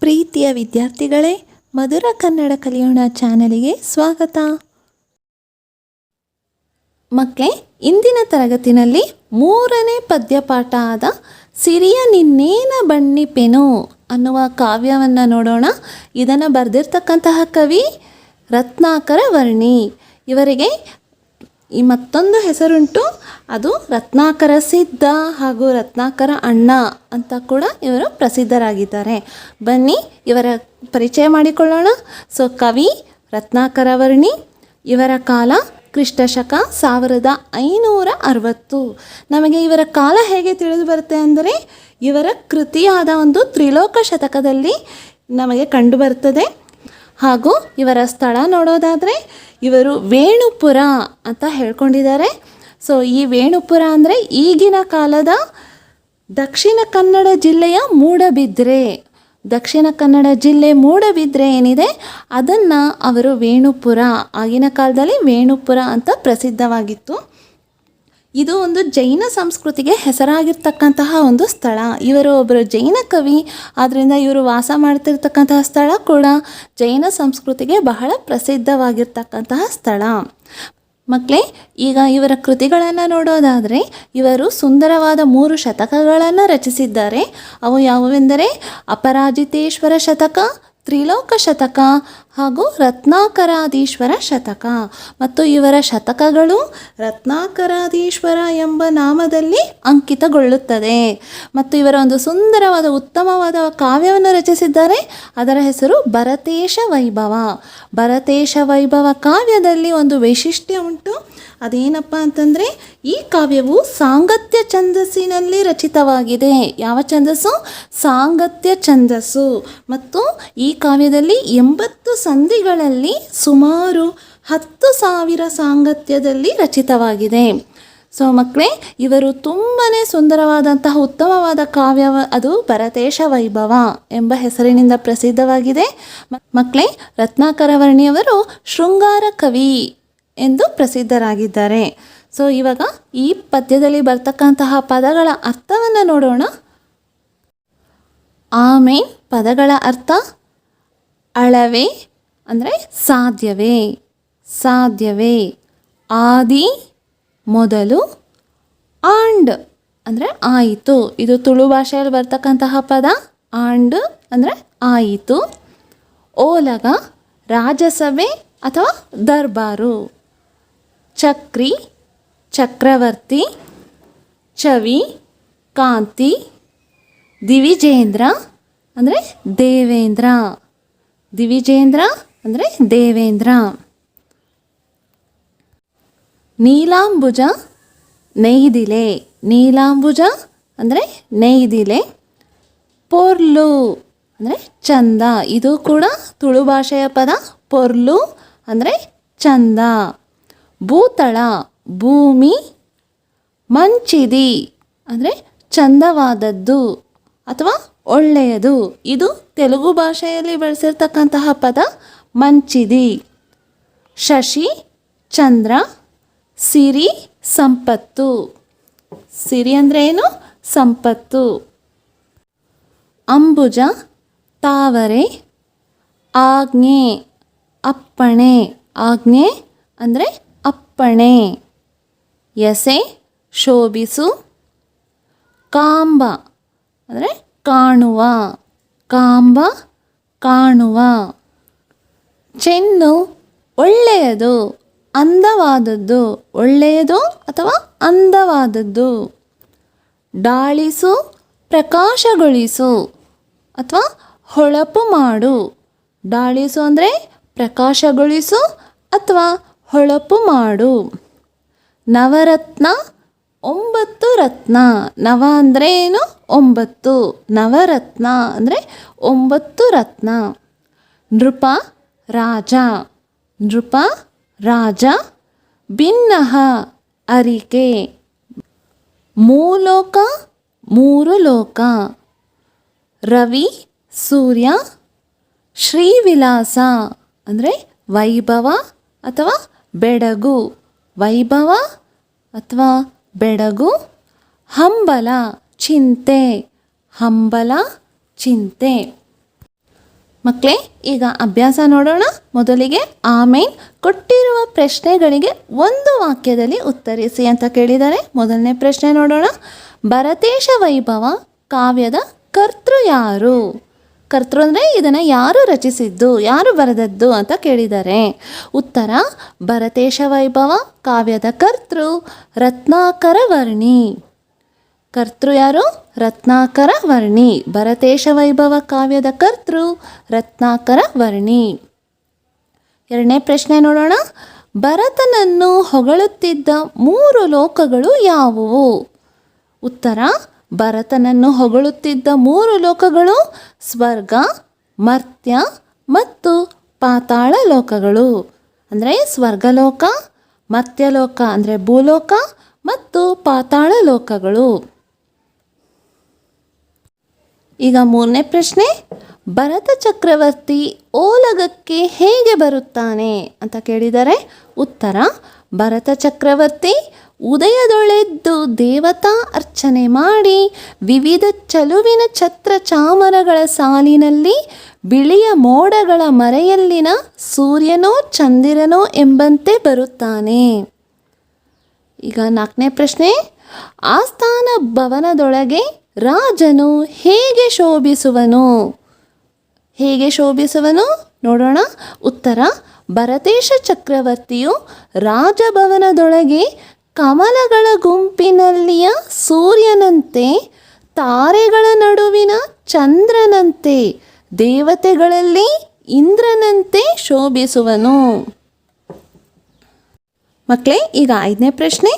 ಪ್ರೀತಿಯ ವಿದ್ಯಾರ್ಥಿಗಳೇ, ಮಧುರ ಕನ್ನಡ ಕಲಿಯೋಣ ಚಾನಲಿಗೆ ಸ್ವಾಗತ. ಮಕ್ಕಳೇ, ಇಂದಿನ ತರಗತಿನಲ್ಲಿ 3ನೇ ಪದ್ಯಪಾಠ ಆದ ಸಿರಿಯ ನಿನ್ನೇನ ಬಣ್ಣಿಪೆನು ಅನ್ನುವ ಕಾವ್ಯವನ್ನು ನೋಡೋಣ. ಇದನ್ನು ಬರೆದಿರ್ತಕ್ಕಂತಹ ಕವಿ ರತ್ನಾಕರ ವರ್ಣಿ. ಇವರಿಗೆ ಈ ಮತ್ತೊಂದು ಹೆಸರುಂಟು, ಅದು ರತ್ನಾಕರ ಸಿದ್ಧ ಹಾಗೂ ರತ್ನಾಕರ ಅಣ್ಣ ಅಂತ ಕೂಡ ಇವರು ಪ್ರಸಿದ್ಧರಾಗಿದ್ದಾರೆ. ಬನ್ನಿ ಇವರ ಪರಿಚಯ ಮಾಡಿಕೊಳ್ಳೋಣ. ಕವಿ ರತ್ನಾಕರ ವರ್ಣಿ. ಇವರ ಕಾಲ ಕ್ರಿಸ್ತಶಕ 1560. ನಮಗೆ ಇವರ ಕಾಲ ಹೇಗೆ ತಿಳಿದು ಬರುತ್ತೆ ಅಂದರೆ, ಇವರ ಕೃತಿಯಾದ ಒಂದು ತ್ರಿಲೋಕ ಶತಕದಲ್ಲಿ ನಮಗೆ ಕಂಡುಬರುತ್ತದೆ. ಹಾಗೂ ಇವರ ಸ್ಥಳ ನೋಡೋದಾದರೆ ಇವರು ವೇಣುಪುರ ಅಂತ ಹೇಳ್ಕೊಂಡಿದ್ದಾರೆ. ಈ ವೇಣುಪುರ ಅಂದರೆ ಈಗಿನ ಕಾಲದ ದಕ್ಷಿಣ ಕನ್ನಡ ಜಿಲ್ಲೆಯ ಮೂಡಬಿದ್ರೆ. ದಕ್ಷಿಣ ಕನ್ನಡ ಜಿಲ್ಲೆ ಮೂಡಬಿದ್ರೆ ಏನಿದೆ ಅದನ್ನು ಅವರು ವೇಣುಪುರ, ಆಗಿನ ಕಾಲದಲ್ಲಿ ವೇಣುಪುರ ಅಂತ ಪ್ರಸಿದ್ಧವಾಗಿತ್ತು. ಇದು ಒಂದು ಜೈನ ಸಂಸ್ಕೃತಿಗೆ ಹೆಸರಾಗಿರ್ತಕ್ಕಂತಹ ಒಂದು ಸ್ಥಳ. ಇವರು ಒಬ್ಬರು ಜೈನ ಕವಿ, ಆದ್ದರಿಂದ ಇವರು ವಾಸ ಮಾಡ್ತಿರ್ತಕ್ಕಂತಹ ಸ್ಥಳ ಕೂಡ ಜೈನ ಸಂಸ್ಕೃತಿಗೆ ಬಹಳ ಪ್ರಸಿದ್ಧವಾಗಿರ್ತಕ್ಕಂತಹ ಸ್ಥಳ. ಮಕ್ಕಳೇ, ಈಗ ಇವರ ಕೃತಿಗಳನ್ನು ನೋಡೋದಾದರೆ ಇವರು ಸುಂದರವಾದ 3 ಶತಕಗಳನ್ನು ರಚಿಸಿದ್ದಾರೆ. ಅವು ಯಾವುವೆಂದರೆ ಅಪರಾಜಿತೇಶ್ವರ ಶತಕ, ತ್ರಿಲೋಕ ಶತಕ ಹಾಗೂ ರತ್ನಾಕರಾದೀಶ್ವರ ಶತಕ. ಮತ್ತು ಇವರ ಶತಕಗಳು ರತ್ನಾಕರಾದೀಶ್ವರ ಎಂಬ ನಾಮದಲ್ಲಿ ಅಂಕಿತಗೊಳ್ಳುತ್ತದೆ. ಮತ್ತು ಇವರ ಒಂದು ಸುಂದರವಾದ ಉತ್ತಮವಾದ ಕಾವ್ಯವನ್ನು ರಚಿಸಿದ್ದಾರೆ. ಅದರ ಹೆಸರು ಭರತೇಶ ವೈಭವ. ಭರತೇಶ ವೈಭವ ಕಾವ್ಯದಲ್ಲಿ ಒಂದು ವೈಶಿಷ್ಟ್ಯ ಉಂಟು. ಅದೇನಪ್ಪ ಅಂತಂದರೆ, ಈ ಕಾವ್ಯವು ಸಾಂಗತ್ಯ ಛಂದಸ್ಸಿನಲ್ಲಿ ರಚಿತವಾಗಿದೆ. ಯಾವ ಛಂದಸ್ಸು? ಸಾಂಗತ್ಯ ಛಂದಸ್ಸು. ಮತ್ತು ಈ ಕಾವ್ಯದಲ್ಲಿ 80 ಸಂಧಿಗಳಲ್ಲಿ ಸುಮಾರು 10,000 ಸಾಂಗತ್ಯದಲ್ಲಿ ರಚಿತವಾಗಿದೆ. ಮಕ್ಕಳೇ, ಇವರು ತುಂಬಾ ಸುಂದರವಾದಂತಹ ಉತ್ತಮವಾದ ಕಾವ್ಯ, ಅದು ಭರತೇಶ ವೈಭವ ಎಂಬ ಹೆಸರಿನಿಂದ ಪ್ರಸಿದ್ಧವಾಗಿದೆ. ಮಕ್ಕಳೇ, ರತ್ನಾಕರ ವರ್ಣಿಯವರು ಶೃಂಗಾರ ಕವಿ ಎಂದು ಪ್ರಸಿದ್ಧರಾಗಿದ್ದಾರೆ. ಇವಾಗ ಈ ಪದ್ಯದಲ್ಲಿ ಬರ್ತಕ್ಕಂತಹ ಪದಗಳ ಅರ್ಥವನ್ನು ನೋಡೋಣ. ಆಮೇನ್ ಪದಗಳ ಅರ್ಥ: ಅಳವೆ ಅಂದರೆ ಸಾಧ್ಯವೇ, ಸಾಧ್ಯವೇ. ಆದಿ ಮೊದಲು, ಆಂಡ್ ಅಂದರೆ ಆಯಿತು. ಇದು ತುಳು ಭಾಷೆಯಲ್ಲಿ ಬರ್ತಕ್ಕಂತಹ ಪದ. ಆಂಡ್ ಅಂದರೆ ಆಯಿತು. ಓಲಗ ರಾಜಸಭೆ ಅಥವಾ ದರ್ಬಾರು. ಚಕ್ರಿ ಚಕ್ರವರ್ತಿ. ಚವಿ ಕಾಂತಿ. ದಿವಿಜೇಂದ್ರ ಅಂದರೆ ದೇವೇಂದ್ರ. ದಿವಿಜೇಂದ್ರ ಅಂದರೆ ದೇವೇಂದ್ರ. ನೀಲಾಂಬುಜ ನೈದಿಲೆ. ನೀಲಾಂಬುಜ ಅಂದರೆ ನೈದಿಲೆ. ಪೊರ್ಲು ಅಂದರೆ ಚಂದ. ಇದು ಕೂಡ ತುಳು ಭಾಷೆಯ ಪದ. ಪೊರ್ಲು ಅಂದರೆ ಚಂದ. ಭೂತಳ ಭೂಮಿ. ಮಂಚಿದಿ ಅಂದರೆ ಚಂದವಾದದ್ದು ಅಥವಾ ಒಳ್ಳೆಯದು. ಇದು ತೆಲುಗು ಭಾಷೆಯಲ್ಲಿ ಬಳಸಿರ್ತಕ್ಕಂತಹ ಪದ ಮಂಚಿದಿ. ಶಶಿ ಚಂದ್ರ. ಸಿರಿ ಸಂಪತ್ತು. ಸಿರಿ ಅಂದರೆ ಏನು? ಸಂಪತ್ತು. ಅಂಬುಜ ತಾವರೆ. ಆಜ್ಞೆ ಅಪ್ಪಣೆ. ಆಜ್ಞೆ ಅಂದರೆ ಅಪ್ಪಣೆ. ಎಸೆ ಶೋಭಿಸು. ಕಾಂಬ ಅಂದರೆ ಕಾಣುವ. ಕಾಂಬ ಕಾಣುವ. ಚೆನ್ನು ಒಳ್ಳೆಯದು, ಅಂದವಾದದ್ದು. ಒಳ್ಳೆಯದು ಅಥವಾ ಅಂದವಾದದ್ದು. ಡಾಳಿಸು ಪ್ರಕಾಶಗೊಳಿಸು ಅಥವಾ ಹೊಳಪು ಮಾಡು. ಡಾಳಿಸು ಅಂದರೆ ಪ್ರಕಾಶಗೊಳಿಸು ಅಥವಾ ಹೊಳಪು ಮಾಡು. ನವರತ್ನ 9 ರತ್ನ. ನವ ಅಂದರೆ ಏನು? 9. ನವರತ್ನ ಅಂದರೆ 9 ರತ್ನ. ನೃಪ ರಾಜ. ನೃಪ ರಾಜ. ಭಿನ್ನಃ ಅರಿಕೆ. ಮೂಲೋಕ 3 ಲೋಕ. ರವಿ ಸೂರ್ಯ. ಶ್ರೀವಿಲಾಸ ಅಂದರೆ ವೈಭವ ಅಥವಾ ಬೆಡಗು. ವೈಭವ ಅಥವಾ ಬೆಡಗು. ಹಂಬಲ ಚಿಂತೆ. ಹಂಬಲ ಚಿಂತೆ. ಮಕ್ಕಳೇ, ಈಗ ಅಭ್ಯಾಸ ನೋಡೋಣ. ಮೊದಲಿಗೆ ಆಮೇನ್ ಕೊಟ್ಟಿರುವ ಪ್ರಶ್ನೆಗಳಿಗೆ ಒಂದು ವಾಕ್ಯದಲ್ಲಿ ಉತ್ತರಿಸಿ ಅಂತ ಕೇಳಿದ್ದಾರೆ. ಮೊದಲನೇ ಪ್ರಶ್ನೆ ನೋಡೋಣ. ಭರತೇಶ ವೈಭವ ಕಾವ್ಯದ ಕರ್ತೃ ಯಾರು? ಕರ್ತೃ ಅಂದರೆ ಇದನ್ನು ಯಾರು ರಚಿಸಿದ್ದು, ಯಾರು ಬರೆದದ್ದು ಅಂತ ಕೇಳಿದ್ದಾರೆ. ಉತ್ತರ: ಭರತೇಶ ವೈಭವ ಕಾವ್ಯದ ಕರ್ತೃ ರತ್ನಾಕರ ವರ್ಣಿ. ಕರ್ತೃ ಯಾರು? ರತ್ನಾಕರ ವರ್ಣಿ. ಭರತೇಶ ವೈಭವ ಕಾವ್ಯದ ಕರ್ತೃ ರತ್ನಾಕರ ವರ್ಣಿ. ಎರಡನೇ ಪ್ರಶ್ನೆ ನೋಡೋಣ. ಭರತನನ್ನು ಹೊಗಳುತ್ತಿದ್ದ 3 ಲೋಕಗಳು ಯಾವುವು? ಉತ್ತರ: ಭರತನನ್ನು ಹೊಗಳುತ್ತಿದ್ದ 3 ಲೋಕಗಳು ಸ್ವರ್ಗ, ಮರ್ತ್ಯ ಮತ್ತು ಪಾತಾಳ ಲೋಕಗಳು. ಅಂದರೆ ಸ್ವರ್ಗಲೋಕ, ಮರ್ತ್ಯಲೋಕ ಅಂದರೆ ಭೂಲೋಕ ಮತ್ತು ಪಾತಾಳ ಲೋಕಗಳು. ಈಗ ಮೂರನೇ ಪ್ರಶ್ನೆ. ಭರತ ಚಕ್ರವರ್ತಿ ಓಲಗಕ್ಕೆ ಹೇಗೆ ಬರುತ್ತಾನೆ ಅಂತ ಕೇಳಿದರೆ. ಉತ್ತರ: ಭರತ ಚಕ್ರವರ್ತಿ ಉದಯದೊಳೆದ್ದು ದೇವತಾ ಅರ್ಚನೆ ಮಾಡಿ ವಿವಿಧ ಚಲುವಿನ ಛತ್ರ ಚಾಮರಗಳ ಸಾಲಿನಲ್ಲಿ ಬಿಳಿಯ ಮೋಡಗಳ ಮರೆಯಲ್ಲಿನ ಸೂರ್ಯನೋ ಚಂದಿರನೋ ಎಂಬಂತೆ ಬರುತ್ತಾನೆ. ಈಗ ನಾಲ್ಕನೇ ಪ್ರಶ್ನೆ. ಆಸ್ಥಾನ ಭವನದೊಳಗೆ ರಾಜನು ಹೇಗೆ ಶೋಭಿಸುವನು? ಹೇಗೆ ಶೋಭಿಸುವನು ನೋಡೋಣ. ಉತ್ತರ: ಭರತೇಶ ಚಕ್ರವರ್ತಿಯು ರಾಜಭವನದೊಳಗೆ ಕಮಲಗಳ ಗುಂಪಿನಲ್ಲಿಯ ಸೂರ್ಯನಂತೆ, ತಾರೆಗಳ ನಡುವಿನ ಚಂದ್ರನಂತೆ, ದೇವತೆಗಳಲ್ಲಿ ಇಂದ್ರನಂತೆ ಶೋಭಿಸುವನು. ಮಕ್ಕಳೇ, ಈಗ ಐದನೇ ಪ್ರಶ್ನೆ.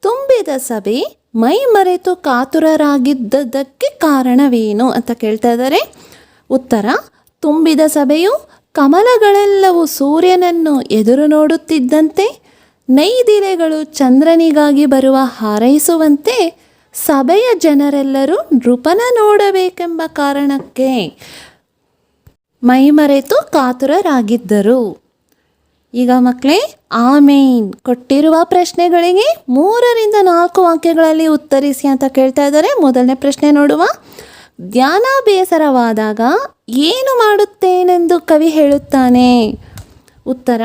ತುಂಬಿದ ಸಭೆ ಮೈ ಮರೆತು ಕಾತುರರಾಗಿದ್ದಕ್ಕೆ ಕಾರಣವೇನು ಅಂತ ಕೇಳ್ತಾ ಇದ್ದಾರೆ. ಉತ್ತರ: ತುಂಬಿದ ಸಭೆಯು ಕಮಲಗಳೆಲ್ಲವೂ ಸೂರ್ಯನನ್ನು ಎದುರು ನೋಡುತ್ತಿದ್ದಂತೆ, ನೈದಿಲೆಗಳು ಚಂದ್ರನಿಗಾಗಿ ಬರುವ ಹಾರೈಸುವಂತೆ ಸಭೆಯ ಜನರೆಲ್ಲರೂ ನೃಪನ ನೋಡಬೇಕೆಂಬ ಕಾರಣಕ್ಕೆ ಮೈಮರೆತು ಕಾತುರರಾಗಿದ್ದರು. ಈಗ ಮಕ್ಕಳೇ, ಆಮೇನ್ ಕೊಟ್ಟಿರುವ ಪ್ರಶ್ನೆಗಳಿಗೆ 3-4 ವಾಕ್ಯಗಳಲ್ಲಿ ಉತ್ತರಿಸಿ ಅಂತ ಕೇಳ್ತಾ ಇದ್ದಾರೆ. ಮೊದಲನೇ ಪ್ರಶ್ನೆ ನೋಡುವ. ಧ್ಯಾನ ಬೇಸರವಾದಾಗ ಏನು ಮಾಡುತ್ತೇನೆಂದು ಕವಿ ಹೇಳುತ್ತಾನೆ? ಉತ್ತರ: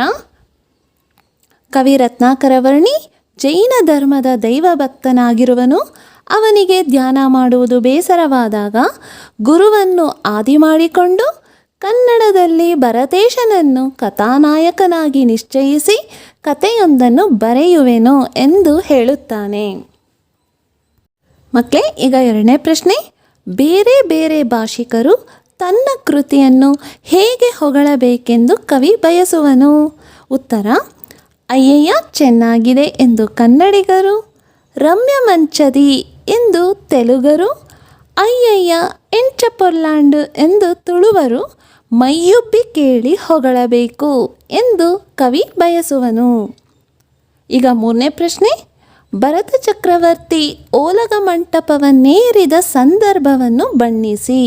ಕವಿ ರತ್ನಾಕರ ವರ್ಣಿ ಜೈನ ಧರ್ಮದ ದೈವ ಭಕ್ತನಾಗಿರುವನು. ಅವನಿಗೆ ಧ್ಯಾನ ಮಾಡುವುದು ಬೇಸರವಾದಾಗ ಗುರುವನ್ನು ಆದಿ ಮಾಡಿಕೊಂಡು ಕನ್ನಡದಲ್ಲಿ ಭರತೇಶನನ್ನು ಕಥಾನಾಯಕನಾಗಿ ನಿಶ್ಚಯಿಸಿ ಕಥೆಯೊಂದನ್ನು ಬರೆಯುವೆನು ಎಂದು ಹೇಳುತ್ತಾನೆ. ಮಕ್ಕಳೇ, ಈಗ ಎರಡನೇ ಪ್ರಶ್ನೆ. ಬೇರೆ ಬೇರೆ ಭಾಷಿಕರು ತನ್ನ ಕೃತಿಯನ್ನು ಹೇಗೆ ಹೊಗಳಬೇಕೆಂದು ಕವಿ ಬಯಸುವನು? ಉತ್ತರ: ಅಯ್ಯಯ್ಯ ಚೆನ್ನಾಗಿದೆ ಎಂದು ಕನ್ನಡಿಗರು, ರಮ್ಯ ಮಂಚದಿ ಎಂದು ತೆಲುಗರು, ಅಯ್ಯಯ್ಯ ಎಂಚ ಪೊರ್ಲಾಂಡು ಎಂದು ತುಳುವರು ಮೈಯುಬ್ಬಿ ಕೇಳಿ ಹೊಗಳಬೇಕು ಎಂದು ಕವಿ ಬಯಸುವನು. ಈಗ ಮೂರನೇ ಪ್ರಶ್ನೆ. ಭರತ ಚಕ್ರವರ್ತಿ ಓಲಗ ಮಂಟಪವನ್ನೇರಿದ ಸಂದರ್ಭವನ್ನು ಬಣ್ಣಿಸಿ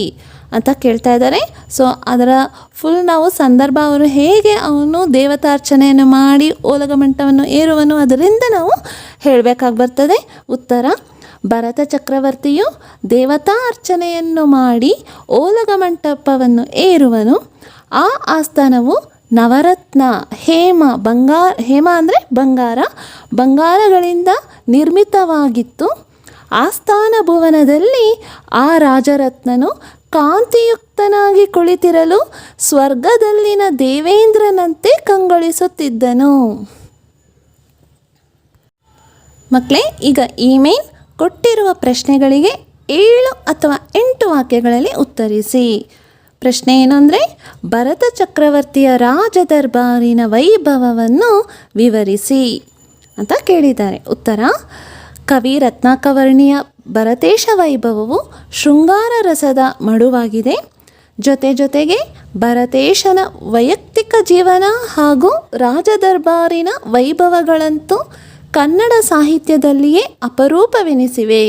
ಅಂತ ಕೇಳ್ತಾ ಇದ್ದಾರೆ. ಸೊ ಅದರ ಫುಲ್ ನಾವು ಸಂದರ್ಭ, ಅವನು ದೇವತಾರ್ಚನೆಯನ್ನು ಮಾಡಿ ಓಲಗ ಮಂಟಪವನ್ನು ಏರುವನು, ಅದರಿಂದ ನಾವು ಹೇಳಬೇಕಾಗಿ ಬರ್ತದೆ. ಉತ್ತರ: ಭರತ ಚಕ್ರವರ್ತಿಯು ದೇವತಾ ಅರ್ಚನೆಯನ್ನು ಮಾಡಿ ಓಲಗ ಮಂಟಪವನ್ನು ಏರುವನು. ಆ ಆಸ್ಥಾನವು ನವರತ್ನ, ಹೇಮ ಅಂದರೆ ಬಂಗಾರಗಳಿಂದ ನಿರ್ಮಿತವಾಗಿತ್ತು. ಆಸ್ಥಾನ ಭುವನದಲ್ಲಿ ಆ ರಾಜರತ್ನನು ಕಾಂತಿಯುಕ್ತನಾಗಿ ಕುಳಿತಿರಲು ಸ್ವರ್ಗದಲ್ಲಿನ ದೇವೇಂದ್ರನಂತೆ ಕಂಗೊಳಿಸುತ್ತಿದ್ದನು. ಮಕ್ಕಳೇ, ಈಗ ಇಮೇಲ್ ಕೊಟ್ಟಿರುವ ಪ್ರಶ್ನೆಗಳಿಗೆ 7 ಅಥವಾ 8 ವಾಕ್ಯಗಳಲ್ಲಿ ಉತ್ತರಿಸಿ. ಪ್ರಶ್ನೆ ಏನು ಅಂದರೆ, ಭರತ ಚಕ್ರವರ್ತಿಯ ರಾಜದರ್ಬಾರಿನ ವೈಭವವನ್ನು ವಿವರಿಸಿ ಅಂತ ಕೇಳಿದ್ದಾರೆ. ಉತ್ತರ: ಕವಿ ರತ್ನಾಕವರ್ಣಿಯ ಭರತೇಶ ವೈಭವವು ಶೃಂಗಾರ ರಸದ ಮಡುವಾಗಿದೆ. ಜೊತೆಗೆ ಭರತೇಶನ ವೈಯಕ್ತಿಕ ಜೀವನ ಹಾಗೂ ರಾಜದರ್ಬಾರಿನ ವೈಭವಗಳಂತೂ ಕನ್ನಡ ಸಾಹಿತ್ಯದಲ್ಲಿಯೇ ಅಪರೂಪವೆನಿಸಿವೆ.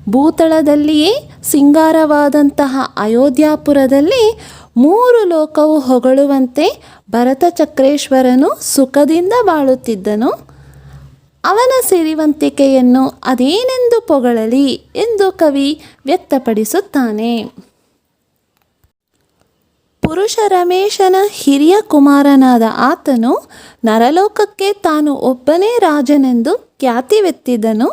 ಭೂತಳದಲ್ಲಿಯೇ ಸಿಂಗಾರವಾದಂತಹ ಅಯೋಧ್ಯಾಪುರದಲ್ಲಿ 3 ಲೋಕವು ಹೊಗಳುವಂತೆ ಭರತ ಚಕ್ರೇಶ್ವರನು ಸುಖದಿಂದ ಬಾಳುತ್ತಿದ್ದನು. ಅವನ ಸಿರಿವಂತಿಕೆಯನ್ನು ಅದೇನೆಂದು ಪೊಗಳಲಿ ಎಂದು ಕವಿ ವ್ಯಕ್ತಪಡಿಸುತ್ತಾನೆ. ಪುರುಷ ರಮೇಶನ ಹಿರಿಯ ಕುಮಾರನಾದ ಆತನು ನರಲೋಕಕ್ಕೆ ತಾನು ಒಬ್ಬನೇ ರಾಜನೆಂದು ಖ್ಯಾತಿವೆತ್ತಿದ್ದನು.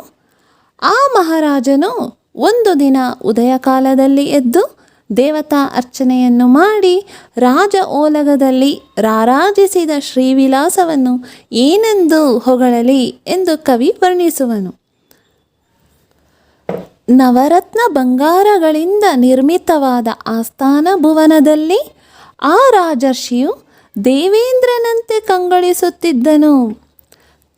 ಆ ಮಹಾರಾಜನು ಒಂದು ದಿನ ಉದಯ ಕಾಲದಲ್ಲಿ ಎದ್ದು ದೇವತಾ ಅರ್ಚನೆಯನ್ನು ಮಾಡಿ ರಾಜ ಓಲಗದಲ್ಲಿ ರಾರಾಜಿಸಿದ ಶ್ರೀವಿಲಾಸವನ್ನು ಏನೆಂದು ಹೊಗಳಲಿ ಎಂದು ಕವಿ ವರ್ಣಿಸುವನು. ನವರತ್ನ ಬಂಗಾರಗಳಿಂದ ನಿರ್ಮಿತವಾದ ಆಸ್ಥಾನ ಭುವನದಲ್ಲಿ ಆ ರಾಜರ್ಷಿಯು ದೇವೇಂದ್ರನಂತೆ ಕಂಗೊಳಿಸುತ್ತಿದ್ದನು.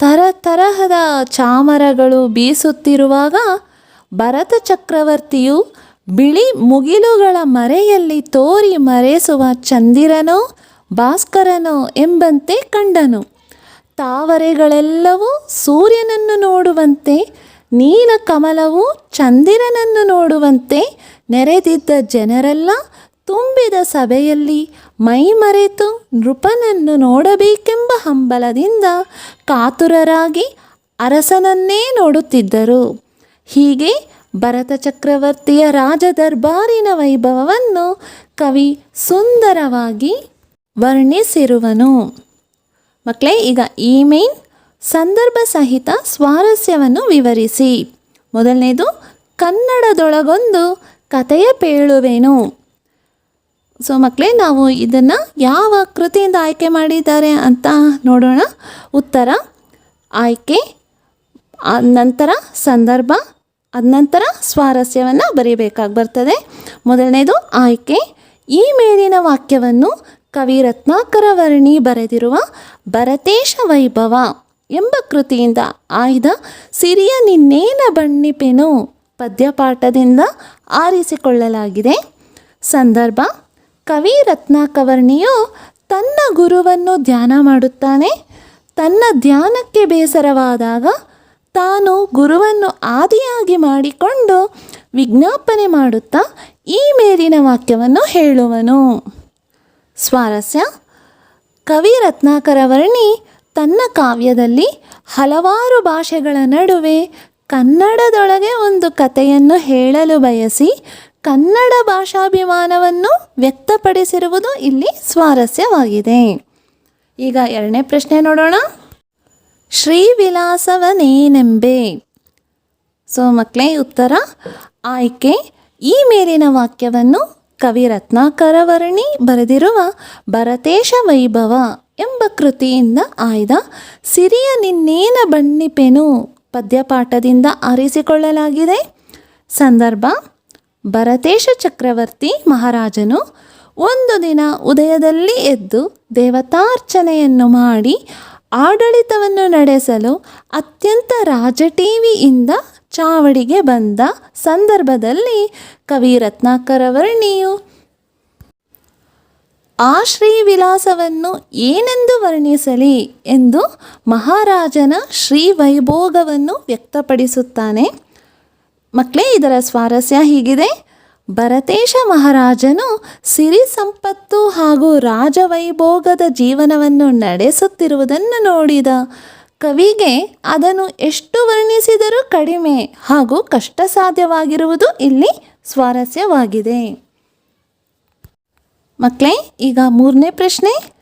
ತರತರಹದ ಚಾಮರಗಳು ಬೀಸುತ್ತಿರುವಾಗ ಭರತ ಚಕ್ರವರ್ತಿಯು ಬಿಳಿ ಮುಗಿಲುಗಳ ಮರೆಯಲ್ಲಿ ತೋರಿ ಮರೆಸುವ ಚಂದಿರನೋ ಭಾಸ್ಕರನೋ ಎಂಬಂತೆ ಕಂಡನು. ತಾವರೆಗಳೆಲ್ಲವೂ ಸೂರ್ಯನನ್ನು ನೋಡುವಂತೆ, ನೀಲ ಕಮಲವು ಚಂದಿರನನ್ನು ನೋಡುವಂತೆ ನೆರೆದಿದ್ದ ಜನರೆಲ್ಲ ತುಂಬಿದ ಸಭೆಯಲ್ಲಿ ಮೈಮರೆತು ನೃಪನನ್ನು ನೋಡಬೇಕೆಂಬ ಹಂಬಲದಿಂದ ಕಾತುರರಾಗಿ ಅರಸನನ್ನೇ ನೋಡುತ್ತಿದ್ದರು. ಹೀಗೆ ಭರತ ಚಕ್ರವರ್ತಿಯ ರಾಜದರ್ಬಾರಿನ ವೈಭವವನ್ನು ಕವಿ ಸುಂದರವಾಗಿ ವರ್ಣಿಸಿರುವನು. ಮಕ್ಕಳೇ, ಈಗ ಈ ಮೇನ್ ಸಂದರ್ಭ ಸಹಿತ ಸ್ವಾರಸ್ಯವನ್ನು ವಿವರಿಸಿ. ಮೊದಲನೇದು, ಕನ್ನಡದೊಳಗೊಂದು ಕಥೆಯ ಪೇಳುವೆನು. ಸೊ ಮಕ್ಕಳೇ, ನಾವು ಇದನ್ನು ಯಾವ ಕೃತಿಯಿಂದ ಆಯ್ಕೆ ಮಾಡಿದ್ದಾರೆ ಅಂತ ನೋಡೋಣ. ಉತ್ತರ, ಆಯ್ಕೆ, ನಂತರ ಸಂದರ್ಭ, ಅದ ನಂತರ ಸ್ವಾರಸ್ಯವನ್ನು ಬರೀಬೇಕಾಗಿ ಬರ್ತದೆ. ಮೊದಲನೇದು ಆಯ್ಕೆ. ಈ ಮೇಲಿನ ವಾಕ್ಯವನ್ನು ಕವಿ ರತ್ನಾಕರ ವರ್ಣಿ ಬರೆದಿರುವ ಭರತೇಶ ವೈಭವ ಎಂಬ ಕೃತಿಯಿಂದ ಆಯ್ದ ಸಿರಿಯ ನಿನ್ನೇನ ಬಣ್ಣಿಪೆನು ಪದ್ಯಪಾಠದಿಂದ ಆರಿಸಿಕೊಳ್ಳಲಾಗಿದೆ. ಸಂದರ್ಭ, ಕವಿ ರತ್ನಾಕವರ್ಣಿಯು ತನ್ನ ಗುರುವನ್ನು ಧ್ಯಾನ ಮಾಡುತ್ತಾನೆ. ತನ್ನ ಧ್ಯಾನಕ್ಕೆ ಬೇಸರವಾದಾಗ ತಾನು ಗುರುವನ್ನು ಆದಿಯಾಗಿ ಮಾಡಿಕೊಂಡು ವಿಜ್ಞಾಪನೆ ಮಾಡುತ್ತಾ ಈ ಮೇಲಿನ ವಾಕ್ಯವನ್ನು ಹೇಳುವನು. ಸ್ವಾರಸ್ಯ, ಕವಿ ರತ್ನಾಕರವರ್ಣಿ ತನ್ನ ಕಾವ್ಯದಲ್ಲಿ ಹಲವಾರು ಭಾಷೆಗಳ ನಡುವೆ ಕನ್ನಡದೊಳಗೆ ಒಂದು ಕಥೆಯನ್ನು ಹೇಳಲು ಬಯಸಿ ಕನ್ನಡ ಭಾಷಾಭಿಮಾನವನ್ನು ವ್ಯಕ್ತಪಡಿಸಿರುವುದು ಇಲ್ಲಿ ಸ್ವಾರಸ್ಯವಾಗಿದೆ. ಈಗ ಎರಡನೇ ಪ್ರಶ್ನೆ ನೋಡೋಣ. ಶ್ರೀವಿಲಾಸವನೇನೆಂಬೆ. ಸೊ ಮಕ್ಕಳೇ, ಉತ್ತರ ಆಯ್ಕೆ. ಈ ಮೇಲಿನ ವಾಕ್ಯವನ್ನು ಕವಿ ರತ್ನಾಕರವರ್ಣಿ ಬರೆದಿರುವ ಭರತೇಶ ವೈಭವ ಎಂಬ ಕೃತಿಯಿಂದ ಆಯ್ದ ಸಿರಿಯ ನಿನ್ನೇನ ಬಣ್ಣಿಪೆನು ಪದ್ಯಪಾಠದಿಂದ ಆರಿಸಿಕೊಳ್ಳಲಾಗಿದೆ. ಸಂದರ್ಭ, ಭರತೇಶ ಚಕ್ರವರ್ತಿ ಮಹಾರಾಜನು ಒಂದು ದಿನ ಉದಯದಲ್ಲಿ ಎದ್ದು ದೇವತಾರ್ಚನೆಯನ್ನು ಮಾಡಿ ಆಡಳಿತವನ್ನು ನಡೆಸಲು ಅತ್ಯಂತ ರಾಜಟೀವಿಯಿಂದ ಚಾವಡಿಗೆ ಬಂದ ಸಂದರ್ಭದಲ್ಲಿ ಕವಿ ರತ್ನಾಕರವರ್ಣಿಯು ಆ ಶ್ರೀವಿಲಾಸವನ್ನು ಏನೆಂದು ವರ್ಣಿಸಲಿ ಎಂದು ಮಹಾರಾಜನ ಶ್ರೀವೈಭೋಗವನ್ನು ವ್ಯಕ್ತಪಡಿಸುತ್ತಾನೆ. ಮಕ್ಕಳೇ, ಇದರ ಸ್ವಾರಸ್ಯ ಹೀಗಿದೆ. ಭರತೇಶ ಮಹಾರಾಜನು ಸಿರಿ ಸಂಪತ್ತು ಹಾಗೂ ರಾಜವೈಭೋಗದ ಜೀವನವನ್ನು ನಡೆಸುತ್ತಿರುವುದನ್ನು ನೋಡಿದ ಕವಿಗೆ ಅದನ್ನು ಎಷ್ಟು ವರ್ಣಿಸಿದರೂ ಕಡಿಮೆ ಹಾಗೂ ಕಷ್ಟ ಸಾಧ್ಯವಾಗಿರುವುದು ಇಲ್ಲಿ ಸ್ವಾರಸ್ಯವಾಗಿದೆ. ಮಕ್ಕಳೇ, ಈಗ ಮೂರನೇ ಪ್ರಶ್ನೆ.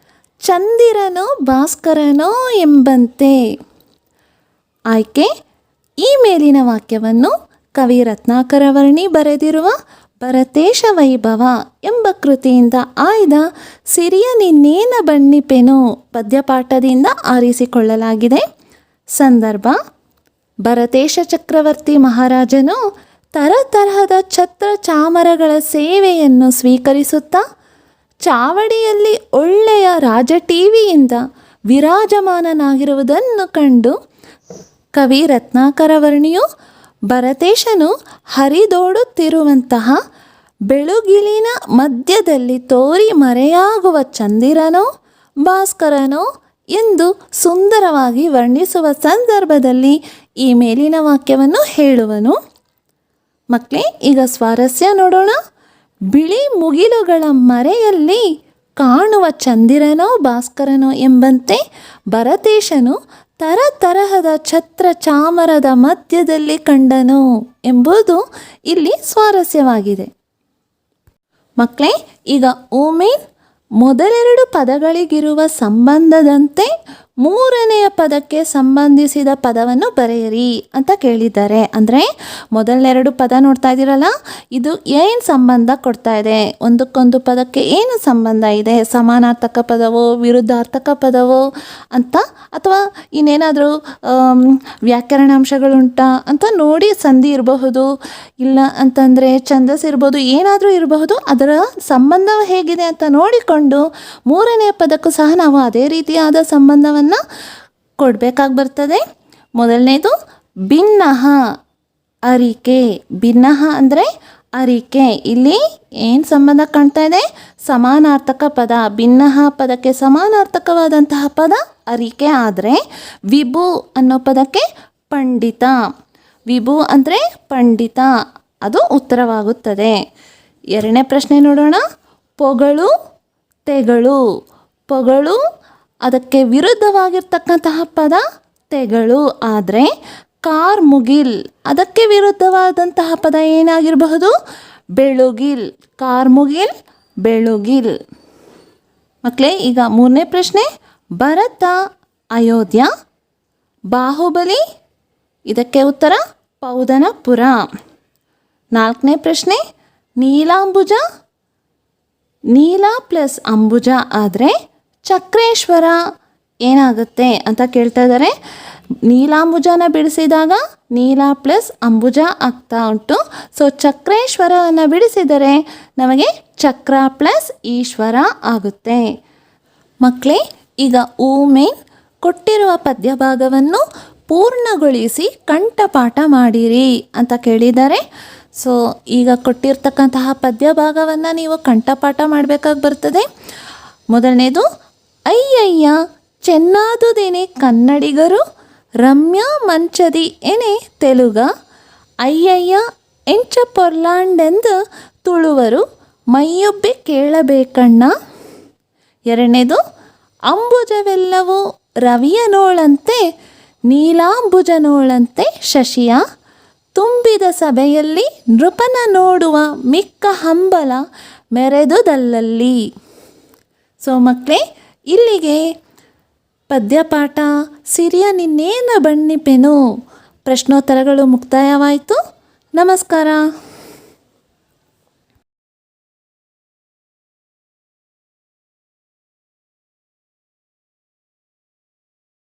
ಚಂದಿರನೋ ಭಾಸ್ಕರನೋ ಎಂಬಂತೆ. ಆಯ್ಕೆ. ಈ ಮೇಲಿನ ವಾಕ್ಯವನ್ನು ಕವಿ ರತ್ನಾಕರವರ್ಣಿ ಬರೆದಿರುವ ಭರತೇಶ ವೈಭವ ಎಂಬ ಕೃತಿಯಿಂದ ಆಯ್ದ ಸಿರಿಯ ನಿನ್ನೇನ ಬಣ್ಣಿಪೆನು ಪದ್ಯಪಾಠದಿಂದ ಆರಿಸಿಕೊಳ್ಳಲಾಗಿದೆ. ಸಂದರ್ಭ, ಭರತೇಶ ಚಕ್ರವರ್ತಿ ಮಹಾರಾಜನು ತರತರಹದ ಛತ್ರ ಚಾಮರಗಳ ಸೇವೆಯನ್ನು ಸ್ವೀಕರಿಸುತ್ತಾ ಚಾವಡಿಯಲ್ಲಿ ಒಳ್ಳೆಯ ರಾಜಟೀವಿಯಿಂದ ವಿರಾಜಮಾನನಾಗಿರುವುದನ್ನು ಕಂಡು ಕವಿ ರತ್ನಾಕರವರ್ಣಿಯು ಭರತೇಶನು ಹರಿದೋಡುತ್ತಿರುವಂತಹ ಬೆಳುಗಿಲಿನ ಮಧ್ಯದಲ್ಲಿ ತೋರಿ ಮರೆಯಾಗುವ ಚಂದಿರನೋ ಭಾಸ್ಕರನೋ ಎಂದು ಸುಂದರವಾಗಿ ವರ್ಣಿಸುವ ಸಂದರ್ಭದಲ್ಲಿ ಈ ಮೇಲಿನ ವಾಕ್ಯವನ್ನು ಹೇಳುವನು. ಮಕ್ಕಳೇ, ಈಗ ಸ್ವಾರಸ್ಯ ನೋಡೋಣ. ಬಿಳಿ ಮುಗಿಲುಗಳ ಮರೆಯಲ್ಲಿ ಕಾಣುವ ಚಂದಿರನೋ ಭಾಸ್ಕರನೋ ಎಂಬಂತೆ ಭರತೇಶನು ತರತರಹದ ಛತ್ರ ಚಾಮರದ ಮಧ್ಯದಲ್ಲಿ ಕಂಡನು ಎಂಬುದು ಇಲ್ಲಿ ಸ್ವಾರಸ್ಯವಾಗಿದೆ. ಮಕ್ಕಳೇ, ಈಗ ಓಮೇನ್ ಮೊದಲೆರಡು ಪದಗಳಿಗಿರುವ ಸಂಬಂಧದಂತೆ ಮೂರನೆಯ ಪದಕ್ಕೆ ಸಂಬಂಧಿಸಿದ ಪದವನ್ನು ಬರೆಯಿರಿ ಅಂತ ಕೇಳಿದ್ದಾರೆ. ಅಂದರೆ ಮೊದಲೆರಡು ಪದ ನೋಡ್ತಾ ಇದ್ದೀರಲ್ಲ, ಇದು ಏನು ಸಂಬಂಧ ಕೊಡ್ತಾ ಇದೆ, ಒಂದಕ್ಕೊಂದು ಪದಕ್ಕೆ ಏನು ಸಂಬಂಧ ಇದೆ, ಸಮಾನಾರ್ಥಕ ಪದವೋ ವಿರುದ್ಧಾರ್ಥಕ ಪದವೋ ಅಂತ, ಅಥವಾ ಇನ್ನೇನಾದರೂ ವ್ಯಾಕರಣಾಂಶಗಳುಂಟಾ ಅಂತ ನೋಡಿ ಸಂಧಿ ಇರಬಹುದು, ಇಲ್ಲ ಅಂತಂದರೆ ಛಂದಸ್ ಇರ್ಬೋದು, ಏನಾದರೂ ಇರಬಹುದು. ಅದರ ಸಂಬಂಧ ಹೇಗಿದೆ ಅಂತ ನೋಡಿಕೊಂಡು ಮೂರನೆಯ ಪದಕ್ಕೂ ಸಹ ನಾವು ಅದೇ ರೀತಿಯಾದ ಸಂಬಂಧವನ್ನು ಕೊಡಬೇಕಾಗಿ ಬರ್ತದೆ. ಮೊದಲನೇದು ಭಿನ್ನಃ, ಅರಿಕೆ. ಭಿನ್ನಃ ಅಂದರೆ ಅರಿಕೆ. ಇಲ್ಲಿ ಏನು ಸಂಬಂಧ ಕಾಣ್ತಾ ಇದೆ, ಸಮಾನಾರ್ಥಕ ಪದ. ಭಿನ್ನಃ ಪದಕ್ಕೆ ಸಮಾನಾರ್ಥಕವಾದಂತಹ ಪದ ಅರಿಕೆ ಆದರೆ ವಿಭು ಅನ್ನೋ ಪದಕ್ಕೆ ಪಂಡಿತ. ವಿಭು ಅಂದರೆ ಪಂಡಿತ, ಅದು ಉತ್ತರವಾಗುತ್ತದೆ. ಎರಡನೇ ಪ್ರಶ್ನೆ ನೋಡೋಣ. ಪೊಗಳು ತೆಗಳು. ಪೊಗಳು ಅದಕ್ಕೆ ವಿರುದ್ಧವಾಗಿರ್ತಕ್ಕಂತಹ ಪದ ತೆಗಳು ಆದರೆ ಕಾರ್ಮುಗಿಲ್ ಅದಕ್ಕೆ ವಿರುದ್ಧವಾದಂತಹ ಪದ ಏನಾಗಿರಬಹುದು, ಬೆಳುಗಿಲ್. ಕಾರ್ಮುಗಿಲ್, ಬೆಳುಗಿಲ್. ಮಕ್ಕಳೇ, ಈಗ ಮೂರನೇ ಪ್ರಶ್ನೆ. ಭರತ ಅಯೋಧ್ಯ. ಬಾಹುಬಲಿ ಇದಕ್ಕೆ ಉತ್ತರ ಪೌದನಪುರ. ನಾಲ್ಕನೇ ಪ್ರಶ್ನೆ. ನೀಲಾಂಬುಜ. ನೀಲ ಪ್ಲಸ್ ಅಂಬುಜ ಆದರೆ ಚಕ್ರೇಶ್ವರ ಏನಾಗುತ್ತೆ ಅಂತ ಕೇಳ್ತಾ ಇದ್ದಾರೆ. ನೀಲಾಂಬುಜನ ಬಿಡಿಸಿದಾಗ ನೀಲ ಪ್ಲಸ್ ಅಂಬುಜ ಆಗ್ತಾ ಉಂಟು. ಸೊ ಚಕ್ರೇಶ್ವರವನ್ನು ಬಿಡಿಸಿದರೆ ನಮಗೆ ಚಕ್ರ ಪ್ಲಸ್ ಈಶ್ವರ ಆಗುತ್ತೆ. ಮಕ್ಕಳೇ, ಈಗ ಮೇನ್ ಕೊಟ್ಟಿರುವ ಪದ್ಯ ಭಾಗವನ್ನು ಪೂರ್ಣಗೊಳಿಸಿ ಕಂಠಪಾಠ ಮಾಡಿರಿ ಅಂತ ಕೇಳಿದ್ದಾರೆ. ಸೊ ಈಗ ಕೊಟ್ಟಿರ್ತಕ್ಕಂತಹ ಪದ್ಯ ಭಾಗವನ್ನು ನೀವು ಕಂಠಪಾಠ ಮಾಡಬೇಕಾಗಿ ಬರ್ತದೆ. ಮೊದಲನೇದು, ಅಯ್ಯಯ್ಯ ಚೆನ್ನಾದುದೇನೆ ಕನ್ನಡಿಗರು, ರಮ್ಯ ಮಂಚದಿ ಎನೆ ತೆಲುಗ, ಅಯ್ಯಯ್ಯ ಎಂಚ ಪೊರ್ಲಾಂಡೆಂದು ತುಳುವರು, ಮೈಯೊಬ್ಬೆ ಕೇಳಬೇಕಣ್ಣ. ಎರಡನೇದು, ಅಂಬುಜವೆಲ್ಲವೂ ರವಿಯನೋಳಂತೆ, ನೀಲಾಂಬುಜನೋಳಂತೆ ಶಶಿಯ, ತುಂಬಿದ ಸಭೆಯಲ್ಲಿ ನೃಪನ ನೋಡುವ ಮಿಕ್ಕ ಹಂಬಲ ಮೆರೆದುದಲ್ಲಲ್ಲಿ. ಸೊ ಮಕ್ಕಳೇ, ಇಲ್ಲಿಗೆ ಪದ್ಯಪಾಠ ಸಿರಿಯ ನಿನ್ನೇನ ಬಣ್ಣಿಪೆನು ಪ್ರಶ್ನೋತ್ತರಗಳು ಮುಕ್ತಾಯವಾಯಿತು. ನಮಸ್ಕಾರ.